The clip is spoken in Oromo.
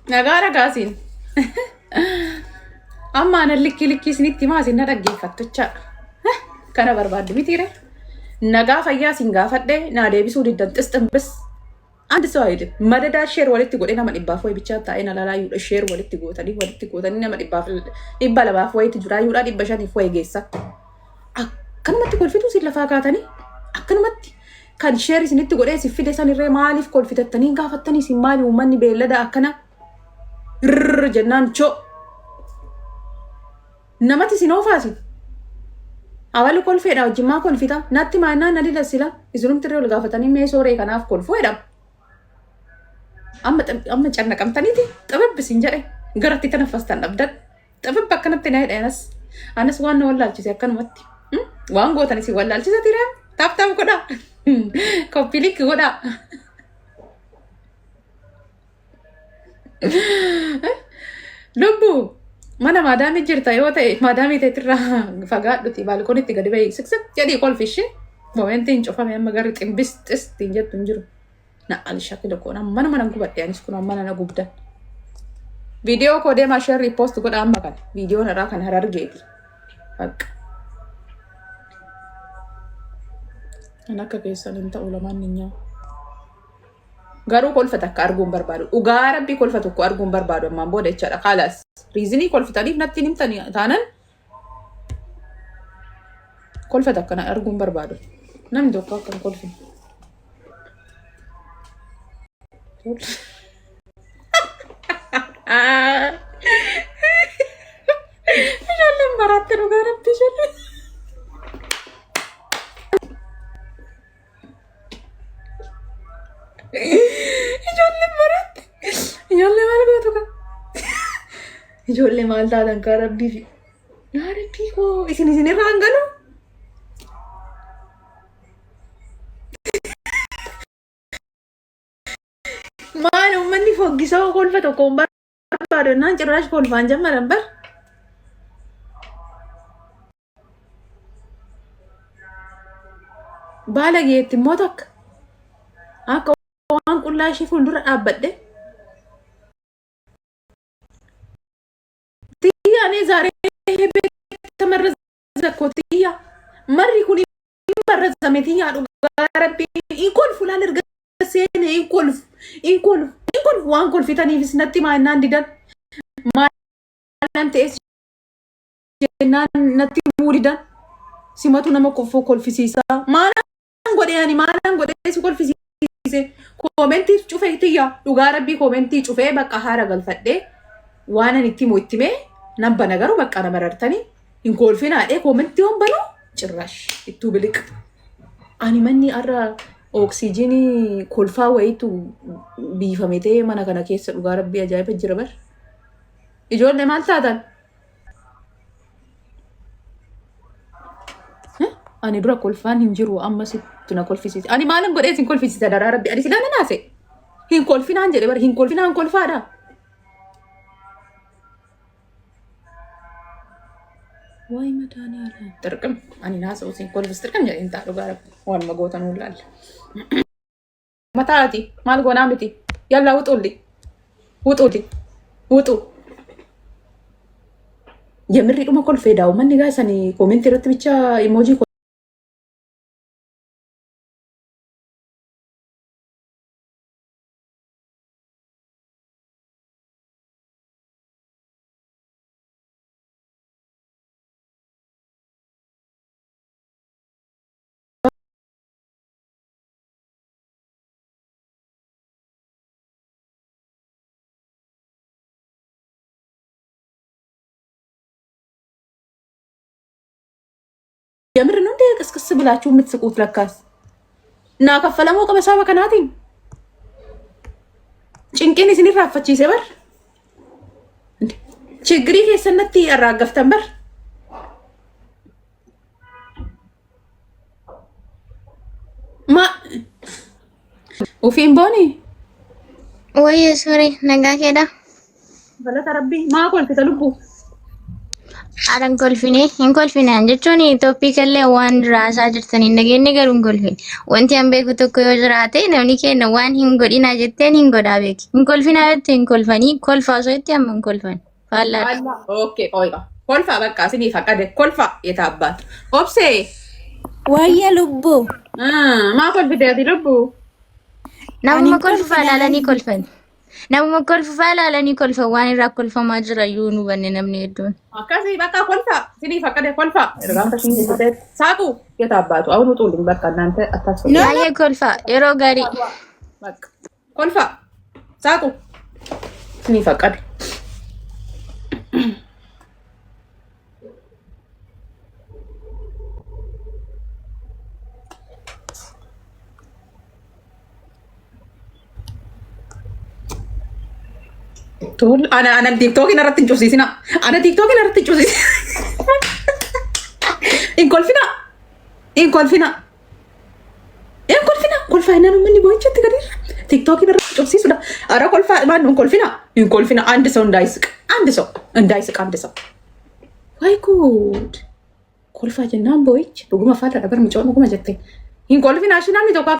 Nagara gasin. Amma ana likki isinitti maa isin na dhaggeeffattu jechaadha. Kana barbaaddu mitiire. Nagaa fayyaa isin gaafadhe naa deebisuu diddan xisximbis. Andi ሰው አይደል መደዳ ሼር ወለቲ ጎዴ nama dhibbaaf way bicha taa'ee lalaalayuudha ሼር walitti gootanii nama dhibba labaaf wayitti jiraayuudha dhibba shaniif way geessa. Akkanumatti kolfituu isin lafaa kaatanii akkanumatti kan ሼር isinitti godhee si fide sanirree maaliif kolfitattanii gaafattanii isin maali uummanni beellada akkana jennaan choo namatti isin oofaasi. Awali kolfeedha wajjimmaa kolfita natti maannaa nadi lasila isinumti irree ol gaafatanii mee sooree kanaaf kolfuudha. Amma cannaqamtaniiti xababbisin jedhe garatti tanaffastan dhabdan xababba akkanatti na hidha anas waan na wallaalchise akkanumatti waan gootan isin wallaalchise tira taaptaap godha koppilik godha lubbu mana maadaamii jirta yoo ta'e maadaamii ta'etirraa fagaadhuti baalkoonitti gadi bahi siksik jedhii kolfishi moomentiin cufame amma garri ximbistis tiin jettu hin jiru. Na alishakila kona mana gubadde anis kuna mana na gubdan video ko deema share repost godha amma kan video na raa kan harargeeti akka anaka keessan inta ulamaan ninya garuu kolfata akka arguun barbaadu dhugaa rabbii kolfatu ko arguun barbaadu amma booda jechaadha khalaas reasonii kolfitaniif natti nimtani taanan kolfata akka arguun barbaadu namni tokko akka kolfin ijoolleen baratte dhugaa rabbi ijoolleen baratte ijoollee maal gootu kan ijoollee maal taatan kaa rabbii fi yaa rabbii koo isin irraa hangalu maal uummanni foggisoo kolfa tokkoon barbaadu naan cirraash kolfaan jammaran bar baala geetti immoo takka akka waan qullaa ishee fuuldura dhaabbadhe tiyyaanii zaaree beekta kootiyyaa marri kun barreeffame tiyyaa dhugaa rabbii in kolfu laal erga seene in kolfu waan kolfitaniifis natti maannaan didan maalan ta'es jennaan natti muudidan simatu nama kolfisiisaa maalan godhee si kolfisiise koomentii cufee tiyyaa dhugaa rabbii koomentii cufee bakka haara galfadhee waan ani itti moo'ittimee nan bana garuu bakka nama rartanii hin kolfinaadhee koomentii hoon banuu cirraash ittuu biliq ani manni arra oksijiinii kolfaa wayitu biifame ta'ee mana kana keessa dhugaa rabbii ajaa'iba jira bar ijoollee maal taatan ani dura kolfaan hin jiru amma sitti na kolfisiise ani maalan godhee sin kolfisiise daraa rabbii ani silaa nanaase hin kolfinaan jedhe bar hin kolfinaan kolfaadha waay madaanii ala dirqam ani naasa'u sin kolfis dirqam jedhe hin ta'a dhugaa rabbii waan magootanuu laalla mataati maal goonaa miti yalla wuxu የምሪ ዱማ ኮልፌዳው ማን ጋሰኒ ኮሜንት ረት ብቻ ኢሞጂ የምር ነው እንደ ቅስቅስ ብላችሁ የምትስቁት ለካስ እና ከፈለሞ ከመሳበ ከናቲን ጭንቄን ሲኒ ራፈች ይሰበር ችግሪ ከሰነቲ ያራገፍተን በር ማ وفين بوني وي سوري نغا كده بلا تربي ما قلت تلبو Aran kolfine hin kolfinaan jechuun tooppiikallee waan raasaa jirtanii nageenye garuu hin kolfine. Wanti an beeku tokko yoo jiraate namni kenna waan hin godhinaa jetteen hin godhaa beeki. Hin kolfinaa jettee hin kolfanii kolfaa osoo itti amma hin kolfan. Faallaadha. Oke, oiga. Kolfa bakka sini fakade kolfa yetabbat. Obse. Wayya lubbu. Ma kolfite ati lubbu. Namuma kolfu faalaalanii kolfan. Namuma kolfu faalaalanii kolfan waan irraa kolfamaa jira iyyuu nu banne namni hedduun. Akkasii bakka kolfa sini fakade kolfa. Ergaamta sini fakade saatu yetabbatu. Awun utuulin bakka እናንተ አታስፈ Baay'ee kolfa yeroo gaarii. bakka kolfa saatu sini fakade. Tol, ana TikTok ina ratin chusisina. Ana TikTok ina ratin chusisina. In kolfina. In kolfina. In kolfina. Kolfa ina no mani boy chatti gadir. TikTok ina ratin chusisina. Ara kolfa man in kolfina. In kolfina and so ndaisik. And so ndaisik and so. Why good. Kolfa jenna boy. Duguma fata dabar mi chon duguma jette. In kolfina shina ni to